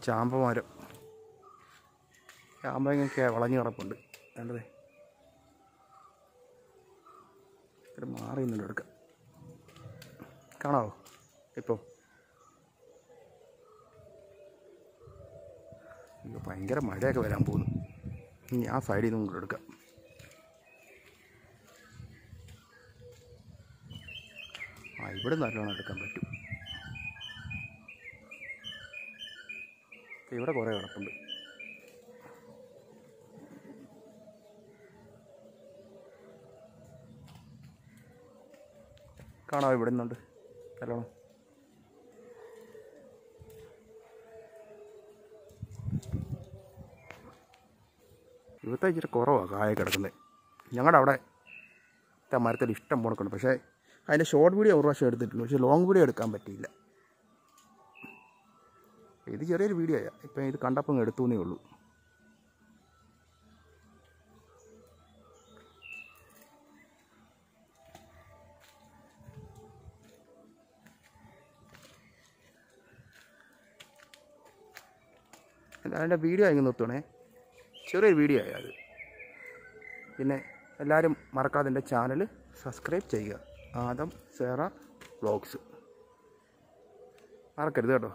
ചാമ്പമരം. ചാമ്പങ്ങയൊക്കെ വളഞ്ഞു കിടപ്പുണ്ട്. വേണ്ടതേ ഇത് മാറി നിന്നിട്ട് എടുക്കാം. കാണാവോ ഇപ്പോൾ? അയ്യോ, ഭയങ്കര മഴയൊക്കെ വരാൻ പോകുന്നു. ഇനി ആ സൈഡിൽ നിന്നും കൂടെ എടുക്കാം. ഇവിടെ നല്ലോണം എടുക്കാൻ പറ്റും. ഇവിടെ കുറേ കിടപ്പുണ്ട്. കാണാമോ? ഇവിടെ നിന്നുണ്ട് നല്ലോണം. ഇവിടുത്തെ ഇച്ചിരി കുറവാണ് കായ കിടക്കുന്നത്. ഞങ്ങളുടെ അവിടെ മരത്തിൽ ഇഷ്ടം പോണക്കുണ്ട്. പക്ഷേ അതിൻ്റെ ഷോർട്ട് വീഡിയോ ഒരു പ്രാവശ്യം എടുത്തിട്ടുണ്ട്. പക്ഷേ ലോങ് വീഡിയോ എടുക്കാൻ പറ്റിയില്ല. ഇത് ചെറിയൊരു വീഡിയോ ആയാൽ ഇപ്പം ഇത് കണ്ടപ്പോൾ എടുത്തു എന്നേ ഉള്ളൂ. അതിൻ്റെ വീഡിയോ ആയി നിർത്തണേ. ചെറിയൊരു വീഡിയോ ആയി അത്. പിന്നെ എല്ലാവരും മറക്കാതെ എൻ്റെ ചാനൽ സബ്സ്ക്രൈബ് ചെയ്യുക. ആദം സേറ വ്ളോഗ്സ് മറക്കരുത് കേട്ടോ.